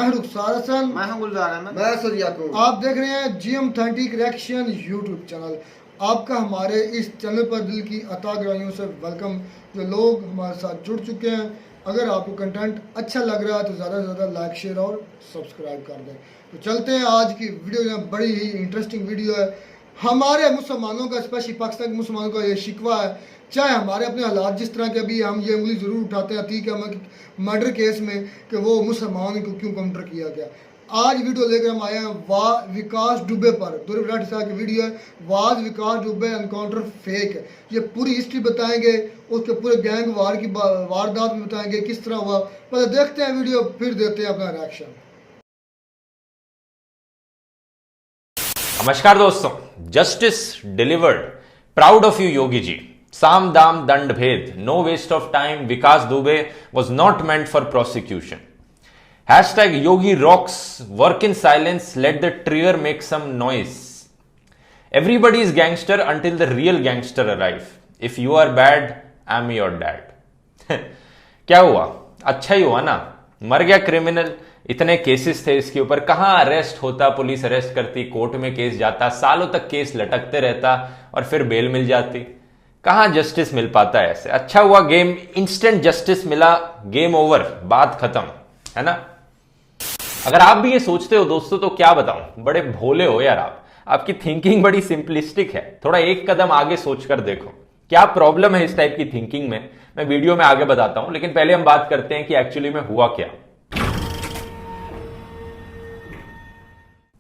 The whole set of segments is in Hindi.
मैं रुखसार हसन, मैं हूं गुलजार अहमद, मैं सर याकूब। आप देख रहे हैं GM authentic reaction YouTube channel. आपका हमारे इस चैनल पर दिल की अता गहराइयों से वेलकम। जो लोग हमारे साथ जुड़ चुके हैं, अगर आपको कंटेंट अच्छा लग रहा है तो ज़्यादा से ज़्यादा लाइक शेयर और सब्सक्राइब कर दें। तो चलते हैं, आज की वीडियो में बड़ी ही इंटरेस्टिंग वीडियो है। हमारे मुसलमानों का, स्पेशली पाकिस्तान के मुसलमानों का ये शिकवा है, चाहे हमारे अपने हालात जिस तरह के अभी हम ये उंगली ज़रूर उठाते हैं ठीक है मर्डर केस में कि वो मुसलमान को क्यों काउंटर किया गया। आज वीडियो लेकर हम आए हैं विकास दुबे पर। दुर्गावती साहब की वीडियो है, was Vikas Dubey encounter fake है। ये पूरी हिस्ट्री बताएंगे, उसके पूरे गैंग वार की वारदात भी बताएंगे किस तरह हुआ। पहले देखते हैं वीडियो, फिर देते हैं अपना रिएक्शन। नमस्कार दोस्तों, justice delivered, proud of you Yogi ji. साम दाम दंड भेद, no waste of time, Vikas Dubey was not meant for prosecution. Hashtag Yogi rocks, work in silence, let the trigger make some noise. Everybody is gangster until the real gangster arrive. If you are bad, I'm your dad. क्या हुआ? अच्छा ही हुआ ना, मर गया क्रिमिनल। इतने केसेस थे इसके ऊपर, कहां अरेस्ट होता, पुलिस अरेस्ट करती, कोर्ट में केस जाता, सालों तक केस लटकते रहता और फिर बेल मिल जाती। कहां जस्टिस मिल पाता है ऐसे। अच्छा हुआ गेम इंस्टेंट जस्टिस मिला, गेम ओवर, बात खत्म, है ना। अगर आप भी ये सोचते हो दोस्तों तो क्या बताऊं, बड़े भोले हो यार आप। आपकी थिंकिंग बड़ी सिंपलिस्टिक है। थोड़ा एक कदम आगे सोचकर देखो, क्या प्रॉब्लम है इस टाइप की थिंकिंग में, मैं वीडियो में आगे बताता हूं। लेकिन पहले हम बात करते हैं कि एक्चुअली में हुआ क्या।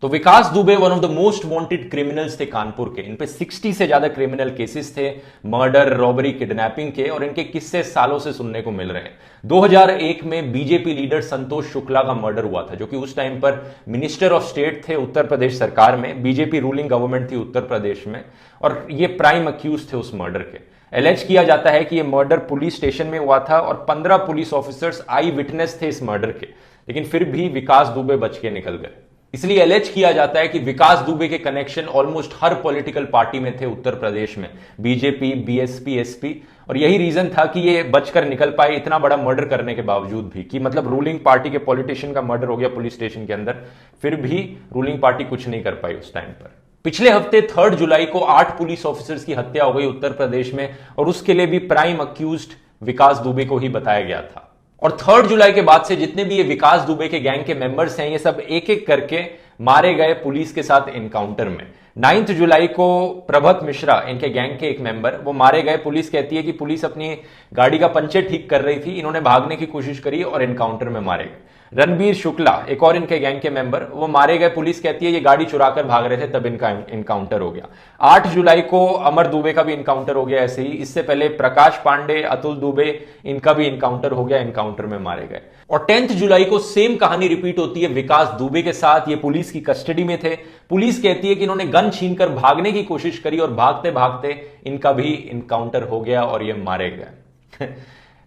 तो Vikas Dubey one of the most wanted criminals थे कानपुर के। इन पे 60 से ज्यादा क्रिमिनल केसेस थे, मर्डर, रॉबरी, किडनैपिंग के, और इनके किस्से सालों से सुनने को मिल रहे हैं। 2001 में बीजेपी लीडर संतोष शुक्ला का मर्डर हुआ था, जो कि उस टाइम पर मिनिस्टर ऑफ स्टेट थे उत्तर प्रदेश सरकार में। बीजेपी रूलिंग गवर्नमेंट थी उत्तर प्रदेश में, और ये प्राइम अक्यूज थे उस मर्डर के। एलेज किया जाता है कि यह मर्डर पुलिस स्टेशन में हुआ था और 15 पुलिस ऑफिसर्स आई विटनेस थे इस मर्डर के, लेकिन फिर भी विकास दुबे बच के निकल गए। इसलिए एलेज किया जाता है कि विकास दुबे के कनेक्शन ऑलमोस्ट हर पॉलिटिकल पार्टी में थे उत्तर प्रदेश में, बीजेपी, बीएसपी, एसपी, और यही रीजन था कि ये बचकर निकल पाए इतना बड़ा मर्डर करने के बावजूद भी। कि मतलब रूलिंग पार्टी के पॉलिटिशियन का मर्डर हो गया पुलिस स्टेशन के अंदर, फिर भी रूलिंग पार्टी कुछ नहीं कर पाई उस टाइम पर। पिछले हफ्ते 3 जुलाई को 8 पुलिस ऑफिसर्स की हत्या हो गई उत्तर प्रदेश में, और उसके लिए भी प्राइम अक्यूज्ड विकास दुबे को ही बताया गया था। और 3 जुलाई के बाद से जितने भी ये विकास दुबे के गैंग के मेंबर्स हैं, ये सब एक एक करके मारे गए पुलिस के साथ एनकाउंटर में। 9 जुलाई को प्रभत मिश्रा, इनके गैंग के एक मेंबर, वो मारे गए। पुलिस कहती है कि पुलिस अपनी गाड़ी का पंचर ठीक कर रही थी, इन्होंने भागने की कोशिश करी और एनकाउंटर में मारे गए। रणबीर शुक्ला, एक और इनके गैंग के मेंबर, वो मारे गए। पुलिस कहती है ये गाड़ी चुराकर भाग रहे थे, तब इनका एनकाउंटर हो गया। 8 जुलाई को अमर दुबे का भी एनकाउंटर हो गया ऐसे ही। इससे पहले प्रकाश पांडे, अतुल दुबे, इनका भी एनकाउंटर हो गया, एनकाउंटर में मारे गए। और 10 जुलाई को सेम कहानी रिपीट होती है विकास दुबे के साथ। ये पुलिस की कस्टडी में थे। पुलिस कहती है कि इन्होंने गन छीनकर भागने की कोशिश करी और भागते भागते इनका भी एनकाउंटर हो गया और ये मारे गए।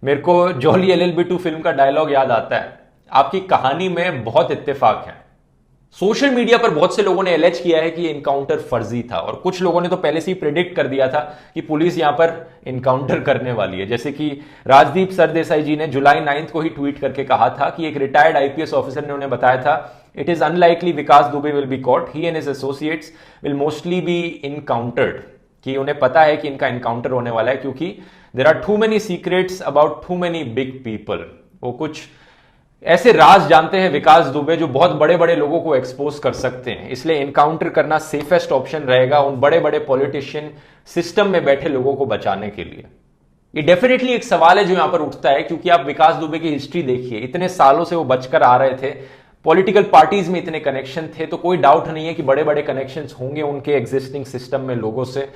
मेरे को जॉली LLB2 फिल्म का डायलॉग याद आता है, आपकी कहानी में बहुत इत्तेफाक है। सोशल मीडिया पर बहुत से लोगों ने एलेज किया है कि ये एनकाउंटर फर्जी था, और कुछ लोगों ने तो पहले से ही प्रेडिक्ट कर दिया था कि पुलिस यहां पर एनकाउंटर करने वाली है। जैसे कि राजदीप सरदेसाई जी ने जुलाई 9 को ही ट्वीट करके कहा था कि एक रिटायर्ड IPS ऑफिसर ने उन्हें बताया था, it is unlikely Vikas Dubey will be caught, he and his associates will mostly be encountered. कि उन्हें पता है कि इनका एनकाउंटर होने वाला है, क्योंकि there are too many secrets about too many big people. वो कुछ ऐसे राज जानते हैं विकास दुबे जो बहुत बड़े बड़े लोगों को एक्सपोज कर सकते हैं, इसलिए एनकाउंटर करना सेफेस्ट ऑप्शन रहेगा उन बड़े बड़े पॉलिटिशियन, सिस्टम में बैठे लोगों को बचाने के लिए। ये डेफिनेटली एक सवाल है जो यहां पर उठता है, क्योंकि आप विकास दुबे की हिस्ट्री देखिए, इतने सालों से वो बचकर आ रहे थे, पॉलिटिकल पार्टीज में इतने कनेक्शन थे, तो कोई डाउट नहीं है कि बड़े बड़े कनेक्शंस होंगे उनके एग्जिस्टिंग सिस्टम में लोगों से।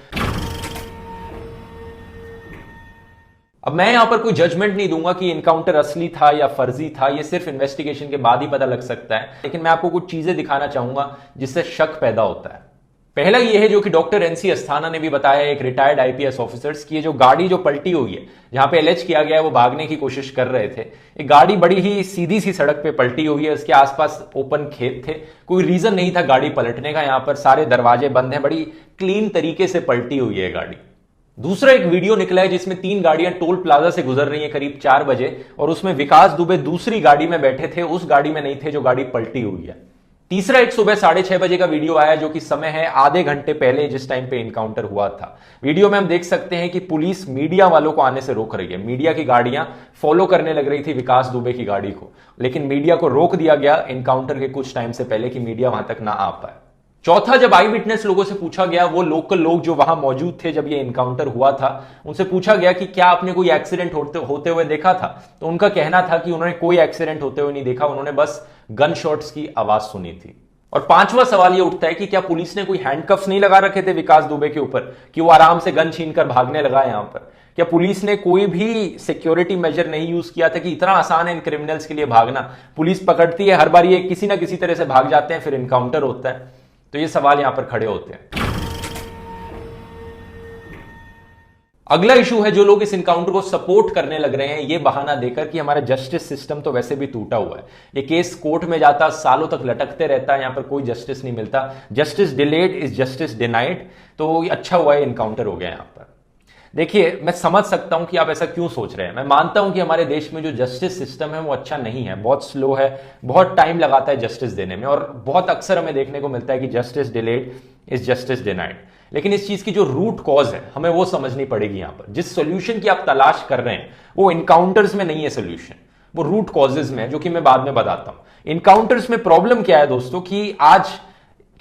अब मैं यहां पर कोई जजमेंट नहीं दूंगा कि एनकाउंटर असली था या फर्जी था, यह सिर्फ इन्वेस्टिगेशन के बाद ही पता लग सकता है। लेकिन मैं आपको कुछ चीजें दिखाना चाहूंगा जिससे शक पैदा होता है। पहला यह है जो कि डॉक्टर NC अस्थाना ने भी बताया, एक रिटायर्ड IPS ऑफिसर्स की, ये जो गाड़ी जो पलटी हुई है, जहां पे एलेज किया गया है वो भागने की कोशिश कर रहे थे, ये गाड़ी बड़ी ही सीधी सी सड़क पे पलटी हुई है। उसके आसपास ओपन खेत थे, कोई रीजन नहीं था गाड़ी पलटने का। यहां पर सारे दरवाजे बंद हैं, बड़ी क्लीन तरीके से पलटी हुई है गाड़ी। दूसरा एक वीडियो निकला है जिसमें 3 गाड़ियां टोल प्लाजा से गुजर रही हैं करीब 4 बजे और उसमें विकास दुबे दूसरी गाड़ी में बैठे थे, उस गाड़ी में नहीं थे जो गाड़ी पलटी हुई है। तीसरा एक सुबह 6:30 बजे का वीडियो आया जो कि समय है आधे घंटे पहले जिस टाइम पे इनकाउंटर हुआ था। वीडियो में हम देख सकते हैं कि पुलिस मीडिया वालों को आने से रोक रही है। मीडिया की गाड़ियां फॉलो करने लग रही थी विकास दुबे की गाड़ी को, लेकिन मीडिया को रोक दिया गया इनकाउंटर के कुछ टाइम से पहले कि मीडिया वहां तक ना आ पाए। चौथा, जब आई विटनेस लोगों से पूछा गया, वो लोकल लोग जो वहां मौजूद थे जब ये इनकाउंटर हुआ था, उनसे पूछा गया कि क्या आपने कोई एक्सीडेंट होते हुए देखा था, तो उनका कहना था कि उन्होंने कोई एक्सीडेंट होते हुए नहीं देखा, उन्होंने बस गन शॉट्स की आवाज सुनी थी। और पांचवा सवाल यह उठता है कि क्या पुलिस ने कोई हैंडकफ्स नहीं लगा रखे थे विकास दुबे के ऊपर कि वो आराम से गन छीन कर भागने लगा यहां पर? क्या पुलिस ने कोई भी सिक्योरिटी मेजर नहीं यूज किया था कि इतना आसान है इन क्रिमिनल्स के लिए भागना? पुलिस पकड़ती है, हर बार ये किसी ना किसी तरह से भाग जाते हैं, फिर इनकाउंटर होता है। तो ये सवाल यहां पर खड़े होते हैं। अगला इशू है, जो लोग इस इनकाउंटर को सपोर्ट करने लग रहे हैं ये बहाना देकर कि हमारा जस्टिस सिस्टम तो वैसे भी टूटा हुआ है, ये केस कोर्ट में जाता सालों तक लटकते रहता है, यहां पर कोई जस्टिस नहीं मिलता, justice delayed is justice denied, तो अच्छा हुआ है इनकाउंटर हो गया यहां पर। देखिए, मैं समझ सकता हूं कि आप ऐसा क्यों सोच रहे हैं। मैं मानता हूं कि हमारे देश में जो जस्टिस सिस्टम है वो अच्छा नहीं है, बहुत स्लो है, बहुत टाइम लगाता है जस्टिस देने में, और बहुत अक्सर हमें देखने को मिलता है कि justice delayed is justice denied. लेकिन इस चीज की जो रूट कॉज है हमें वो समझनी पड़ेगी। यहां पर जिस सोल्यूशन की आप तलाश कर रहे हैं वो इनकाउंटर्स में नहीं है सोल्यूशन, वो रूट कॉजेज में है, जो कि मैं बाद में बताता हूं। इनकाउंटर्स में प्रॉब्लम क्या है दोस्तों, कि आज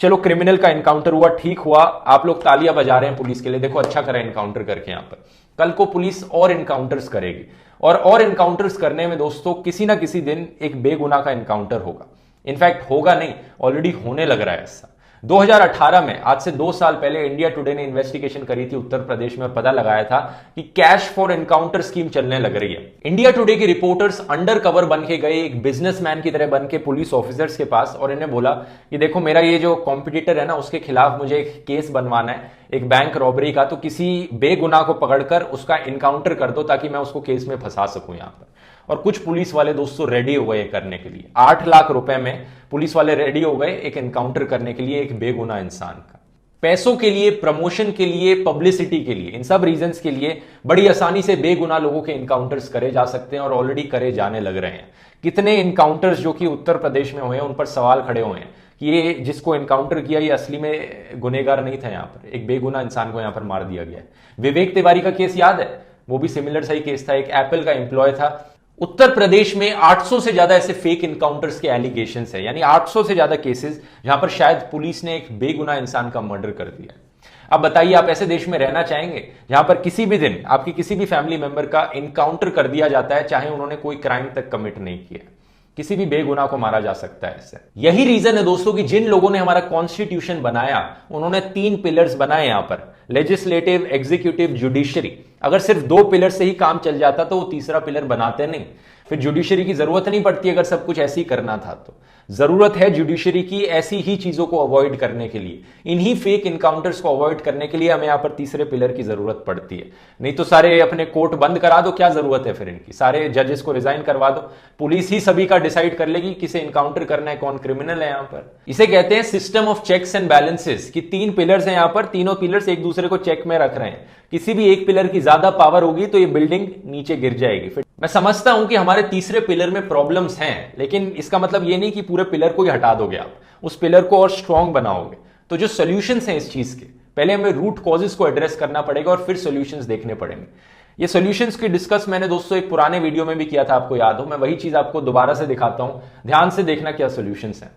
चलो क्रिमिनल का इनकाउंटर हुआ, ठीक हुआ, आप लोग तालियां बजा रहे हैं पुलिस के लिए, देखो अच्छा करा इनकाउंटर करके। यहां पर कल को पुलिस और इनकाउंटर्स करेगी, और इनकाउंटर्स करने में दोस्तों किसी ना किसी दिन एक बेगुनाह का इनकाउंटर होगा। इनफैक्ट होगा नहीं, ऑलरेडी होने लग रहा है ऐसा। 2018 में, आज से 2 साल पहले, इंडिया टुडे ने इन्वेस्टिगेशन करी थी उत्तर प्रदेश में और पता लगाया था कि कैश फॉर एनकाउंटर स्कीम चलने लग रही है। इंडिया टुडे के रिपोर्टर्स अंडर कवर बन के गए, एक बिजनेसमैन की तरह बन के पुलिस ऑफिसर्स के पास, और इन्हें बोला कि देखो मेरा ये जो कॉम्पिटिटर है ना, उसके खिलाफ मुझे एक केस बनवाना है, एक बैंक रॉबरी का, तो किसी बेगुनाह को पकड़कर उसका इनकाउंटर कर दो ताकि मैं उसको केस में फंसा सकूं यहां पर। और कुछ पुलिस वाले दोस्तों रेडी हो गए करने के लिए। 8 लाख रुपए में पुलिस वाले रेडी हो गए एक एनकाउंटर करने के लिए एक बेगुनाह इंसान का। पैसों के लिए, प्रमोशन के लिए, पब्लिसिटी के लिए, इन सब रीजंस के लिए बड़ी आसानी से बेगुनाह लोगों के इनकाउंटर्स करे जा सकते हैं और ऑलरेडी करे जाने लग रहे हैं। कितने इनकाउंटर्स जो कि उत्तर प्रदेश में हुए हैं उन पर सवाल खड़े हुए हैं कि ये जिसको इनकाउंटर किया ये असली में गुनहगार नहीं था, यहां पर एक बेगुनाह इंसान को यहां पर मार दिया गया। विवेक तिवारी का केस याद है, वो भी सिमिलर सही केस था, एक एप्पल का एम्प्लॉय था। उत्तर प्रदेश में 800 से ज्यादा ऐसे फेक इनकाउंटर्स के एलिगेशंस है, यानी 800 से ज्यादा केसेस जहां पर शायद पुलिस ने एक बेगुनाह इंसान का मर्डर कर दिया। अब बताइए, आप ऐसे देश में रहना चाहेंगे जहां पर किसी भी दिन आपकी किसी भी फैमिली मेंबर का इनकाउंटर कर दिया जाता है, चाहे उन्होंने कोई क्राइम तक कमिट नहीं किया? किसी भी बेगुनाह को मारा जा सकता है इससे। यही रीजन है दोस्तों कि जिन लोगों ने हमारा कॉन्स्टिट्यूशन बनाया उन्होंने 3 पिलर्स बनाए यहां पर, लेजिस्लेटिव, एग्जीक्यूटिव, जुडिशरी। अगर सिर्फ 2 पिलर से ही काम चल जाता तो वो तीसरा पिलर बनाते नहीं, फिर जुडिशरी की जरूरत नहीं पड़ती। अगर सब कुछ ऐसे ही करना था तो जरूरत है जुडिशरी की ऐसी ही चीजों को अवॉइड करने के लिए, इन्हीं फेक इनकाउंटर्स को अवॉइड करने के लिए हमें यहां पर तीसरे पिलर की जरूरत पड़ती है। नहीं तो सारे अपने कोर्ट बंद करा दो, क्या जरूरत है फिर इनकी? सारे जजेस को रिजाइन करवा दो, पुलिस ही सभी का डिसाइड कर लेगी किसे इनकाउंटर करना है, कौन क्रिमिनल है यहां पर। इसे कहते हैं system of checks and balances, कि 3 पिलर्स हैं यहां पर, तीनों पिलर्स एक दूसरे को चेक में रख रहे हैं। किसी भी एक पिलर की ज्यादा पावर होगी तो ये बिल्डिंग नीचे गिर जाएगी। फिर मैं समझता हूं कि हमारे तीसरे पिलर में प्रॉब्लम्स हैं, लेकिन इसका मतलब ये नहीं कि पूरे पिलर को ही हटा दोगे आप, उस पिलर को और स्ट्रांग बनाओगे। तो जो सॉल्यूशंस हैं इस चीज के, पहले हमें रूट कॉजेस को एड्रेस करना पड़ेगा और फिर सॉल्यूशंस देखने पड़ेंगे। ये सॉल्यूशंस की डिस्कस मैंने दोस्तों एक पुराने वीडियो में भी किया था, आपको याद हो, मैं वही चीज आपको दोबारा से दिखाता हूं, ध्यान से देखना क्या सॉल्यूशंस हैं।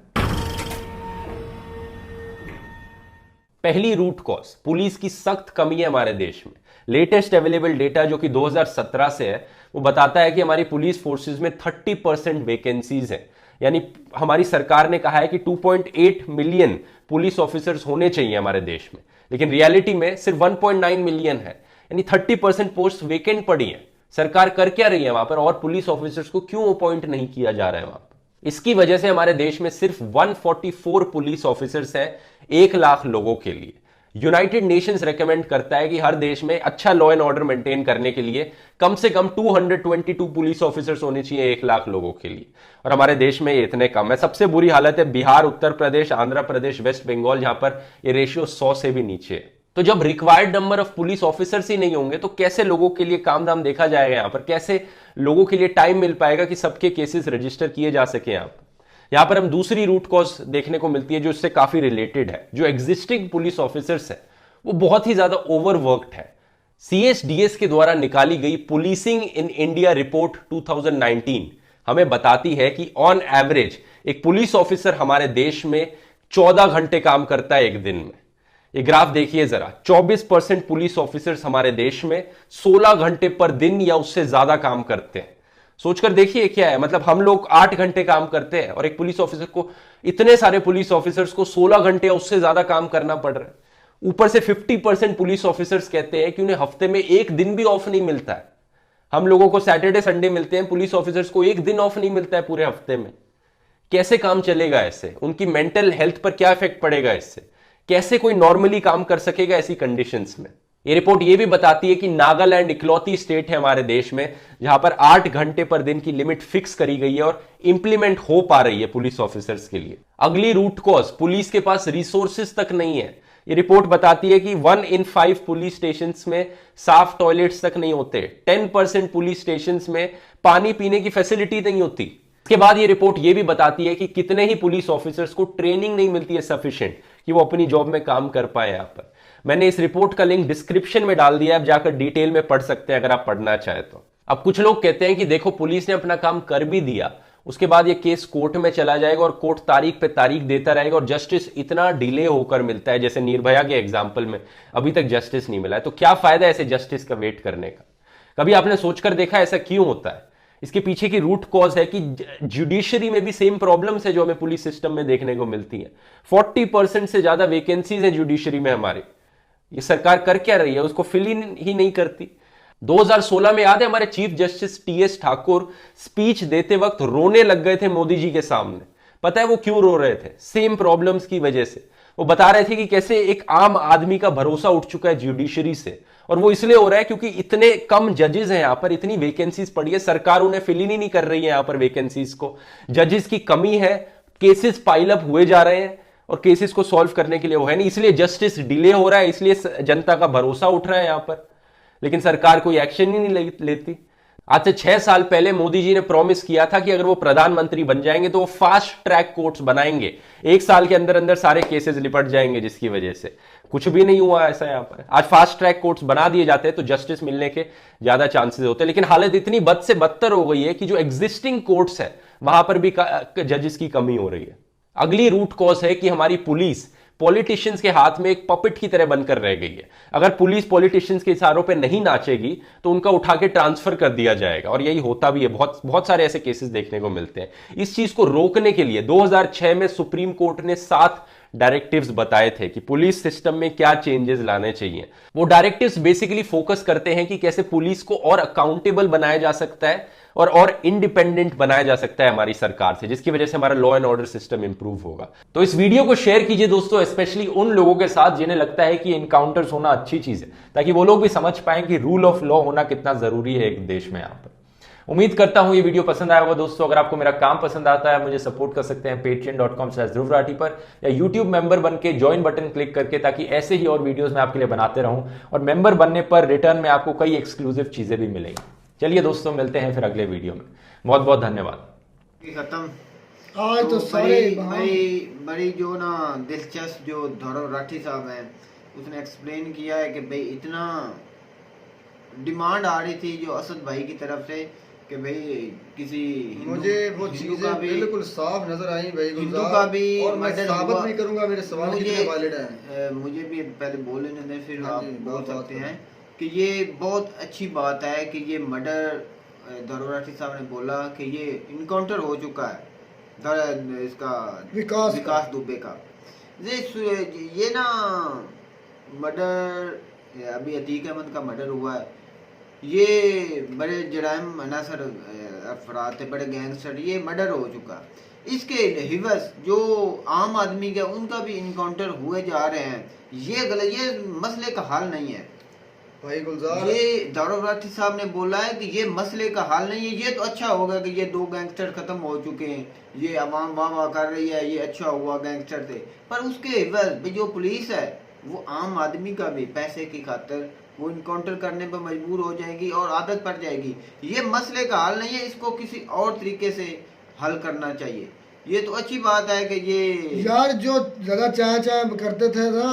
पहली रूट कॉज, पुलिस की सख्त कमी है हमारे देश में। लेटेस्ट अवेलेबल डेटा जो कि 2017 से है वो बताता है कि हमारी पुलिस फोर्सेस में 30% वैकेंसीज है। यानी हमारी सरकार ने कहा है कि 2.8 मिलियन पुलिस ऑफिसर्स होने चाहिए हमारे देश में, लेकिन रियलिटी में सिर्फ 1.9 मिलियन है, यानी 30% पोस्ट वेकेंट पड़ी है। सरकार कर क्या रही है वहां पर, और पुलिस ऑफिसर्स को क्यों अपॉइंट नहीं किया जा रहा है वहां पर? इसकी वजह से हमारे देश में सिर्फ 144 पुलिस ऑफिसर्स है 1 लाख लोगों के लिए। यूनाइटेड नेशंस रेकमेंड करता है कि हर देश में अच्छा लॉ एंड ऑर्डर मेंटेन करने के लिए कम से कम 222 पुलिस ऑफिसर्स होने चाहिए 1 लाख लोगों के लिए, और हमारे देश में ये इतने कम है। सबसे बुरी हालत है बिहार, उत्तर प्रदेश, आंध्र प्रदेश, वेस्ट बंगाल, जहां पर ये रेशियो 100 से भी नीचे है। तो जब required number of police officers ही नहीं होंगे तो कैसे लोगों के लिए काम धाम देखा जाएगा यहां पर, कैसे लोगों के लिए टाइम मिल पाएगा कि सबके केसेस रजिस्टर किए जा सके। यहां पर हम दूसरी रूट कॉज देखने को मिलती है जो इससे काफी रिलेटेड है। जो एग्जिस्टिंग पुलिस ऑफिसर्स है वो बहुत ही ज्यादा ओवरवर्क्ड है। CSDS के द्वारा निकाली गई पुलिसिंग इन इंडिया रिपोर्ट 2019 हमें बताती है कि ऑन एवरेज एक पुलिस ऑफिसर हमारे देश में 14 घंटे काम करता है एक दिन में। ये ग्राफ देखिए जरा, 24% पुलिस ऑफिसर्स हमारे देश में 16 घंटे पर दिन या उससे ज्यादा काम करते हैं। सोचकर देखिए क्या है, मतलब हम लोग 8 घंटे काम करते हैं और एक पुलिस ऑफिसर को, इतने सारे पुलिस ऑफिसर्स को 16 घंटे या उससे ज्यादा काम करना पड़ रहा है। ऊपर से 50% पुलिस ऑफिसर्स कहते हैं कि उन्हें हफ्ते में एक दिन भी ऑफ नहीं मिलता है। हम लोगों को सैटरडे संडे मिलते हैं, पुलिस ऑफिसर्स को एक दिन ऑफ नहीं मिलता है पूरे हफ्ते में। कैसे काम चलेगा ऐसे? उनकी मेंटल हेल्थ पर क्या इफेक्ट पड़ेगा इससे? कैसे कोई नॉर्मली काम कर सकेगा ऐसी कंडीशंस में? ये रिपोर्ट ये भी बताती है कि नागालैंड इकलौती स्टेट है हमारे देश में जहां पर 8 घंटे पर दिन की लिमिट फिक्स करी गई है और इंप्लीमेंट हो पा रही है पुलिस ऑफिसर्स के लिए। अगली रूट कॉज, पुलिस के पास रिसोर्सेज तक नहीं है। ये रिपोर्ट बताती है कि 1 in 5 पुलिस स्टेशन में साफ टॉयलेट्स तक नहीं होते। 10% पुलिस स्टेशन में पानी पीने की फैसिलिटी नहीं होती। इसके बाद ये रिपोर्ट ये भी बताती है कि कितने ही पुलिस ऑफिसर्स को ट्रेनिंग नहीं मिलती है सफिशिएंट कि वो अपनी जॉब में काम कर पाए। यहां पर मैंने इस रिपोर्ट का लिंक डिस्क्रिप्शन में डाल दिया है, आप जाकर डिटेल में पढ़ सकते हैं अगर आप पढ़ना चाहे तो। अब कुछ लोग कहते हैं कि देखो पुलिस ने अपना काम कर भी दिया, उसके बाद ये केस कोर्ट में चला जाएगा और कोर्ट तारीख पे तारीख देता रहेगा और जस्टिस इतना डिले होकर मिलता है, जैसे निर्भया के एग्जाम्पल में अभी तक जस्टिस नहीं मिला है। तो क्या फायदा ऐसे जस्टिस का वेट करने का? कभी आपने सोचकर देखा ऐसा क्यों होता है? इसके पीछे की रूट कॉज है कि जुडिशरी में भी सेम प्रॉब्लम्स है जो हमें पुलिस सिस्टम में देखने को मिलती है। 40% से ज्यादा वैकेंसीज है जुडिशरी में हमारी। ये सरकार कर क्या रही है? उसको फिल ही नहीं करती। 2016 में याद है हमारे chief justice TS Thakur speech देते वक्त रोने लग गए थे मोदी जी के सामने। पता है वो क्यों रो रहे थे? सेम प्रॉब्लम्स की वजह से। वो बता रहे थे कि कैसे एक आम आदमी का भरोसा उठ चुका है जुडिशरी से, और वो इसलिए हो रहा है क्योंकि इतने कम जजेस हैं यहां पर, इतनी वैकेंसीज पड़ी है, सरकार उन्हें फिल ही नहीं कर रही है यहां पर वैकेंसीज को। जजेस की कमी है, केसेस पाइल अप हुए जा रहे हैं और केसेस को सॉल्व करने के लिए वो है नहीं, इसलिए जस्टिस डिले हो रहा है, इसलिए जनता का भरोसा उठ रहा है यहां पर। लेकिन सरकार कोई एक्शन ही नहीं लेती। आज से 6 साल पहले मोदी जी ने प्रॉमिस किया था कि अगर वो प्रधानमंत्री बन जाएंगे तो वो फास्ट ट्रैक कोर्ट्स बनाएंगे, 1 साल के अंदर अंदर सारे केसेस निपट जाएंगे, जिसकी वजह से कुछ भी नहीं हुआ ऐसा यहां पर। आज फास्ट ट्रैक कोर्ट्स बना दिए जाते हैं तो जस्टिस मिलने के ज्यादा चांसेस होते हैं, लेकिन हालत इतनी बद से बदतर हो गई है कि जो एग्जिस्टिंग कोर्ट्स है वहां पर भी जजेस की कमी हो रही है। अगली रूट कॉज है कि हमारी पुलिस पॉलिटिशियंस के हाथ में एक पपेट की तरह बनकर रह गई है। अगर पुलिस पॉलिटिशियंस के इशारों पे नहीं नाचेगी तो उनका उठा के ट्रांसफर कर दिया जाएगा, और यही होता भी है। बहुत सारे ऐसे केसेस देखने को मिलते हैं। इस चीज को रोकने के लिए 2006 में सुप्रीम कोर्ट ने 7 डायरेक्टिव्स बताए थे कि पुलिस सिस्टम में क्या चेंजेस लाने चाहिए। वो डायरेक्टिव्स बेसिकली फोकस करते हैं कि कैसे पुलिस को और अकाउंटेबल बनाया जा सकता है और इंडिपेंडेंट बनाया जा सकता है हमारी सरकार से, जिसकी वजह से हमारा law and order system improve होगा। तो इस वीडियो को शेयर कीजिए दोस्तों, स्पेशली उन लोगों के साथ जिन्हें लगता है कि इनकाउंटर्स होना अच्छी चीज है, ताकि वो लोग भी समझ पाएं कि रूल ऑफ लॉ होना कितना जरूरी है एक देश में। यहां पर उम्मीद करता हूं ये वीडियो पसंद आया होगा दोस्तों। अगर आपको मेरा काम पसंद आता है, मुझे सपोर्ट कर सकते हैं patreon.com/ध्रुव राठी पर, या यूट्यूब मेंबर बन के ज्वाइन बटन क्लिक करके, ताकि ऐसे ही और वीडियोस मैं आपके लिए बनाते रहूं। और मेंबर बनने पर रिटर्न में आपको कई एक्सक्लूसिव चीजें भी मिलेंगी। चलिए दोस्तों, मिलते हैं फिर अगले वीडियो में। बहुत बहुत धन्यवाद। खत्म। आज तो सारे बड़ी जो ना दिलचस्प जो ध्रुव राठी साहब हैं, उसने एक्सप्लेन किया है कि भाई इतना डिमांड आ रही थी जो असद भाई की तरफ से कि भाई किसी मुझे वो चीजें बिल्कुल साफ नजर आई भाई, हिंदू का भी, और मैं साबित भी करूंगा मेरे सवाल कितने वैलिड हैं। मुझे भी पहले बोल लेने दें, फिर आप बोल सकते हैं कि ये बहुत अच्छी बात है कि ये मर्डर ध्रुव राठी साहब ने बोला कि ये इनकाउंटर हो चुका है इसका विकास दुबे का। ये ना मर्डर अभी अतीक अहमद का मर्डर हुआ है, ये बड़े जराइम अनासर अफराद थे, बड़े गैंगस्टर, ये मर्डर हो चुका। इसके हिवस जो आम आदमी के उनका भी इनकाउंटर हुए जा रहे हैं। ये गलत, ये मसले का हल नहीं है भाई गुलजार। ये ध्रुव राठी साहब ने बोला है कि ये मसले का हल नहीं है। ये तो अच्छा होगा कि ये 2 गैंगस्टर खत्म हो चुके हैं, ये अवाम वाह वाह कर रही है, ये अच्छा हुआ गैंगस्टर थे, पर उसके हिवस जो पुलिस है वो आम आदमी का भी पैसे की खातिर वो इनकाउंटर करने पर मजबूर हो जाएगी और आदत पड़ जाएगी। ये मसले का हल नहीं है, इसको किसी और तरीके से हल करना चाहिए। ये तो अच्छी बात है कि ये यार जो ज्यादा चाय चाय करते थे ना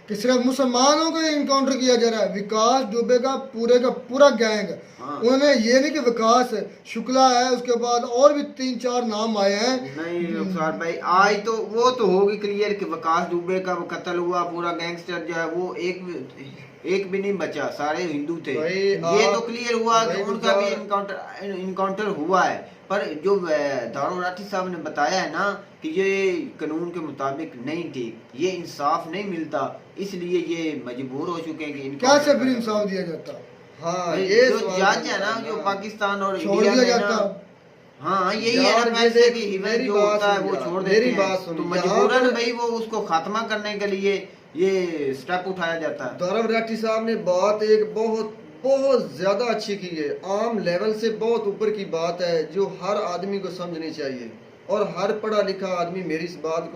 कि सिर्फ मुसलमानों को इनकाउंटर किया जा रहा है, विकास दुबे का पूरा गैंग, हाँ। उन्होंने ये नहीं कि विकास शुक्ला है, उसके बाद और भी 3-4 नाम आए हैं। नहीं रुखसार भाई, आज तो वो तो होगी क्लियर कि विकास दुबे का वो कत्ल हुआ, पूरा गैंगस्टर जो है वो एक भी नहीं बचा, सारे हिंदू थे। ये तो क्लियर हुआ कि उनका भी इनकाउंटर हुआ है। पर जो दारो राठी साहब ने बताया है ना कि ये कानून के मुताबिक नहीं ठीक, ये इंसाफ नहीं मिलता, इसलिए ये मजबूर हो चुके हैं कि क्या से फिर इंसाफ दिया जाता? हाँ, भाई, ये जो सवाल जज है ना, जो पाकिस्तान और छोड़ इंडिया दिया में ना, जाता। हाँ यही है यार, ना, ये पैसे देख, की हिवस मेरी जो बात होता है सुन वो यार, छोड़ मेरी देते बात हैं, सुन, तो यहाँ मजबूरन पर- भाई वो उसको खात्मा करने के लिए ये स्टेप उठाया जाता है। दौरव राठी साहब ने बात एक बहुत बहुत ज्यादा अच्छी की है, आम लेवल से बहुत ऊपर की बात है जो हर आदमी को समझनी चाहिए, और हर पढ़ा लिखा आदमी मेरी इस बात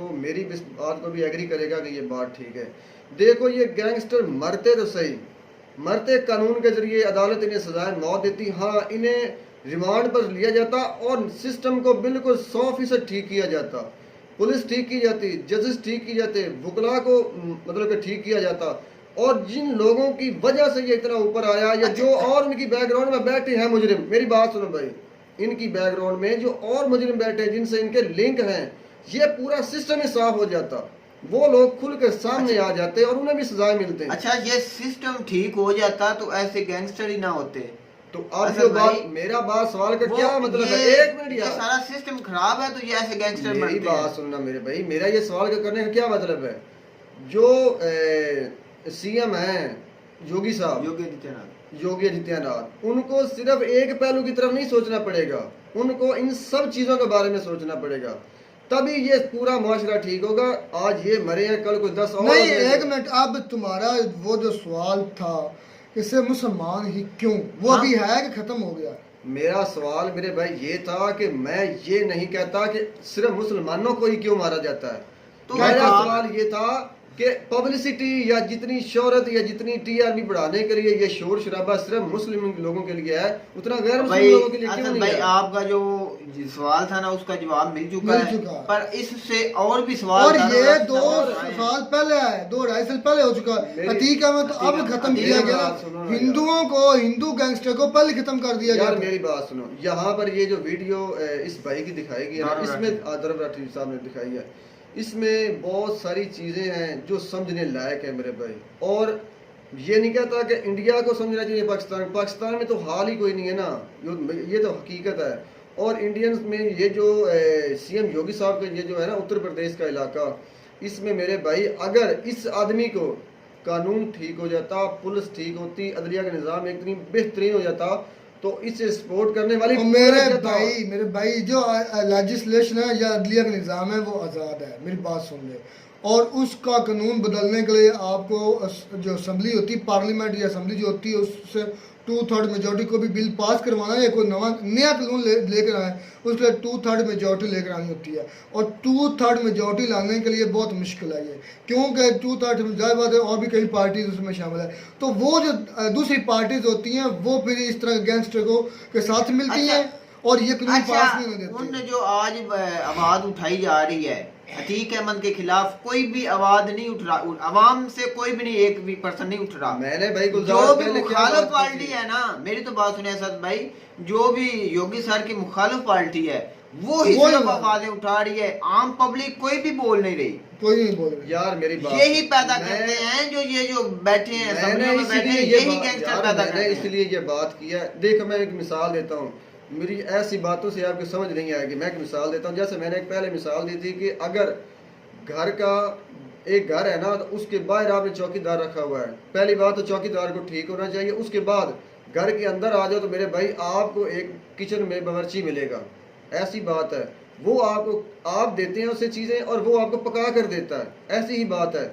को भी एग्री करेगा कि ये बात ठीक है। देखो, ये गैंगस्टर मरते तो सही, मरते कानून के जरिए अदालत इन्हें सजाए मौत देती, हाँ इन्हें रिमांड पर लिया जाता और सिस्टम को बिल्कुल 100% ठीक किया जाता, पुलिस ठीक की जाती, जजेस ठीक की जाते, वकला को मतलब कि ठीक किया जाता। और जिन लोगों की वजह से ये इतना ऊपर आया या जो और इनकी बैकग्राउंड में बैठे हैं मुजरिम, मेरी बात सुनो भाई, इनकी बैकग्राउंड में जो और मुजरिम बैठे हैं जिनसे इनके लिंक हैं, ये पूरा सिस्टम ही साफ हो जाता, वो लोग खुल के सामने आ जाते और उन्हें भी सजाएं मिलते। अच्छा, ये सिस्टम ठीक हो जाता तो ऐसे गैंगस्टर ही ना होते। तो अब अच्छा जो भाई, बात, मेरा बात सवाल का वो क्या मतलब है, ये- एक मिनट ये यार, सारा सिस्टम खराब है तो ये ऐसे गैंगस्टर मेरी बनते बात हैं। सुनना मेरे भाई, मेरा ये सवाल का करने का क्या मतलब है, जो सीएम है योगी साहब, योगी आदित्यनाथ, योगी आदित्यनाथ, उनको सिर्फ एक पहलू की तरफ नहीं सोचना पड़ेगा, उनको इन सब चीजों के बारे में सोचना पड़ेगा, तभी ये पूरा मुआशरा ठीक होगा। आज ये मरे हैं, कल को 10 और नहीं, एक मिनट, अब तुम्हारा वो जो सवाल था इससे मुसलमान ही क्यों, वो हाँ? अभी है कि खत्म हो गया? मेरा सवाल मेरे भाई ये था कि मैं ये नहीं कहता कि सिर्फ मुसलमानों को ही क्यों मारा जाता है, तो मेरा आप- सवाल ये था कि पब्लिसिटी या जितनी शोहरत या जितनी टीआरपी बढ़ाने के लिए ये शोर शराबा सिर्फ मुस्लिम लोगों के लिए है, उतना गैर भाई मुस्लिम लोगों के लिए क्यों असद नहीं भाई, है? आपका जो सवाल था ना उसका जवाब मिल चुका मिल है, चुका है। पर इससे और भी सवाल और दारो ये राठी 2 साहब आए हैं। साल पहले है, 2-2.5 साल पहले हो चुका है। मेरी- अतीका में तो अब खत्म मेरी किया गया बात सुनो ना, ना यार। हिंदुओं को, हिंदू गैंगस्टर को पहले खत्म कर दिया यार गया। मेरी बात सुनो, यहाँ पर ये जो वीडियो इस भाई की दिखाई गई है ना, दारो इसमें दौरव राठी साहब ने दिखाई है, इसमें बहुत सारी चीजें हैं जो समझने लायक है मेरे भाई। और ये नहीं कहता कि इंडिया को समझना चाहिए पाकिस्तान में तो हाल ही कोई नहीं है ना, ये तो हकीकत है। और इंडियंस में ये जो सीएम योगी साहब का ये जो है ना उत्तर प्रदेश का इलाका, इसमें मेरे भाई अगर इस आदमी को कानून ठीक हो जाता, पुलिस ठीक होती, अदलिया का निज़ाम एक दिन बेहतरीन हो जाता, तो इसे सपोर्ट करने वाली और मेरे भाई जो लेजिस्लेशन है या अदलिया का निज़ाम है वो आज़ाद है, मेरी बात सुन ले। और उसका कानून बदलने के लिए आपको जो असम्बली होती है, पार्लियामेंट या असम्बली जो होती है, उससे 2/3 मेजोरिटी को भी बिल पास करवाना या कोई नया कानून लेकर आए, उसके लिए 2/3 मेजोरिटी लेकर आनी होती है। और 2/3 मेजोरिटी लाने के लिए बहुत मुश्किल है ये, क्योंकि 2/3 ज़ाहिर बात है और भी कई पार्टीज उसमें शामिल है, तो वो जो दूसरी पार्टीज होती हैं वो फिर इस तरह गैंगस्टर को के साथ मिलती हैं और ये कानून पास नहीं होने उन देते। जो आज आवाज उठाई जा रही है अतीक अहमद के खिलाफ, कोई भी आवाज नहीं उठ रहा, अवाम से कोई भी नहीं, एक भी पर्सन नहीं उठ रहा। मैंने भाई जो भी मुखालिफ पार्टी है ना, मेरी तो बात सुने असद भाई, जो भी योगी सर की मुखालिफ पार्टी है वो ही सिर्फ आवाजें उठा रही है, आम पब्लिक कोई भी बोल नहीं रही, कोई नहीं बोल रहा। यार मेरी बात, यही पैदा करते हैं जो ये जो बैठे हैं मैंने असम्बलियों में बैठे हैं, इसीलिए यही गैंगस्टर यार पैदा करते मैंने हैं। इसलिए ये बात किया। देखो मैं एक मिसाल देता हूँ, मेरी ऐसी बातों से आपको समझ नहीं आएगी, मैं एक मिसाल देता हूँ। जैसे मैंने एक पहले मिसाल दी थी कि अगर घर का एक घर है ना, तो उसके बाहर आपने चौकीदार रखा हुआ है, पहली बात तो चौकीदार को ठीक होना चाहिए, उसके बाद घर के अंदर आ जाओ तो मेरे भाई आपको एक किचन में बावर्ची मिलेगा, ऐसी बात है, वो आपको आप देते हैं उसे चीज़ें और वो आपको पका कर देता है, ऐसी ही बात है।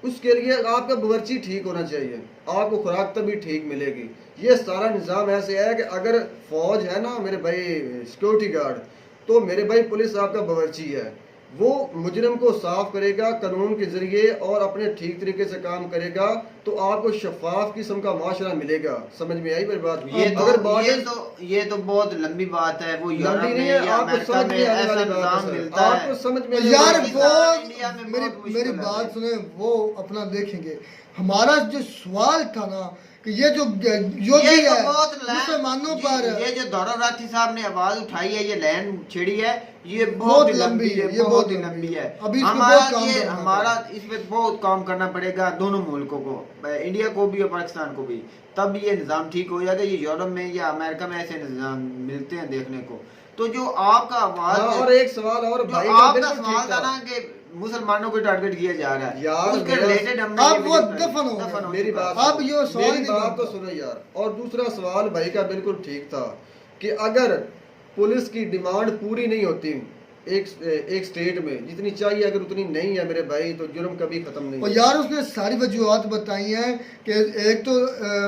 उसके लिए आपका बावर्ची ठीक होना चाहिए, आपको खुराक तभी ठीक मिलेगी। ये सारा निज़ाम ऐसे है कि अगर फौज है ना मेरे भाई सिक्योरिटी गार्ड, तो मेरे भाई पुलिस आपका बावर्ची है, वो मुजरिम को साफ करेगा कानून के जरिए और अपने ठीक तरीके से काम करेगा, तो आपको शफाफ किस्म का माशरा मिलेगा। समझ में आई मेरी बात? ये तो बहुत लंबी बात है। वो यूरोप लंबी में नहीं है, या आपको अमेरिका समझ में में आने ऐसा वाली बात निजाम है मिलता सर, है। आपको समझ में यार आने वाली वो बात इंडिया में मेरी बहुत मुश्किल मेरी है बात भाई। सुने, वो अपना देखेंगे। हमारा जो सवाल था ना कि ये जो योगी ये तो है बहुत मुसलमानों पर ये जो दौरा राठी साहब ने आवाज उठाई है, ये लैंड छिड़ी है, ये बहुत बहुत ही लंबी लंबी है, है, ये बहुत ही लंबी है। अभी इसको बहुत काम करना हमारा इस पे बहुत काम करना पड़ेगा, दोनों मुल्कों को, इंडिया को भी और पाकिस्तान को भी, तब ये निजाम ठीक हो जाएगा। ये यूरोप में या अमेरिका में ऐसे निजाम मिलते हैं देखने को। तो जो आपका आवाज और एक सवाल और जो भाई का आपका बिल्कुल सवाल ठीक था था ना कि मुसलमानों को टारगेट किया जा रहा है, यार, उसके मेरा- रिलेटेड हमने अब ये वो वीडियो दफन हो गया। मेरी चुका है। बात अब ये सवाल मेरी नहीं बात तो बनता। सुनो यार। और दूसरा सवाल भाई का बिल्कुल ठीक था कि अगर पुलिस की डिमांड पूरी नहीं होती एक स्टेट में जितनी चाहिए, अगर उतनी नहीं है मेरे भाई, तो जुर्म कभी खत्म नहीं और होगा। यार उसने सारी वजूहत बताई हैं कि एक तो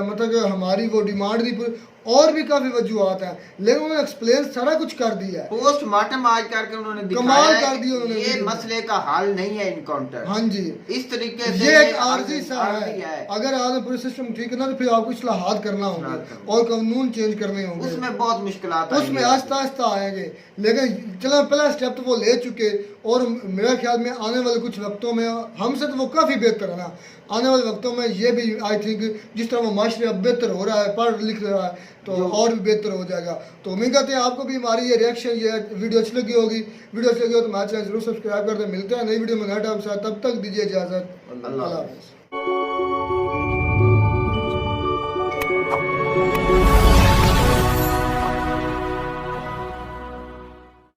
मतलब कि हमारी वो डिमांड थी, और भी काफी वजूहत हैं, लेकिन उन्होंने एक्सप्लेन सारा कुछ कर दिया है। पोस्टमार्टम आज करके उन्होंने कमाल दिखाया कर है दिया उन्होंने कि ये वीडियो में। मसले का हल नहीं है इनकाउंटर। हाँ जी, इस तरीके से ये एक आर्जी सा आर्जी है। अगर आपने पुलिस सिस्टम ठीक करना तो फिर आपको इस्लाहात करना होंगे इस्लाहात और कानून चेंज करने होंगे। उसमें बहुत मुश्किलात उसमें आस्ता आस्ता आएंगे, लेकिन चलो पहला स्टेप तो वो ले चुके। और मेरा ख्याल में आने वाले कुछ वक्तों में हमसे तो वो काफ़ी बेहतर है ना, आने वाले वक्तों में ये भी आई थिंक जिस तरह वो माशरे अब बेहतर हो रहा है, पढ़ लिख रहा है, तो और भी बेहतर हो जाएगा। तो उम्मीद करते हैं आपको भी हमारी ये रिएक्शन, ये वीडियो अच्छी लगी होगी। वीडियो अच्छी लगी हो तो हमारे चैनल जरूर सब्सक्राइब कर दें। मिलते हैं नई वीडियो में नए टाइम के साथ, तब तक दीजिए इजाज़त। अल्लाह हाफ़िज़।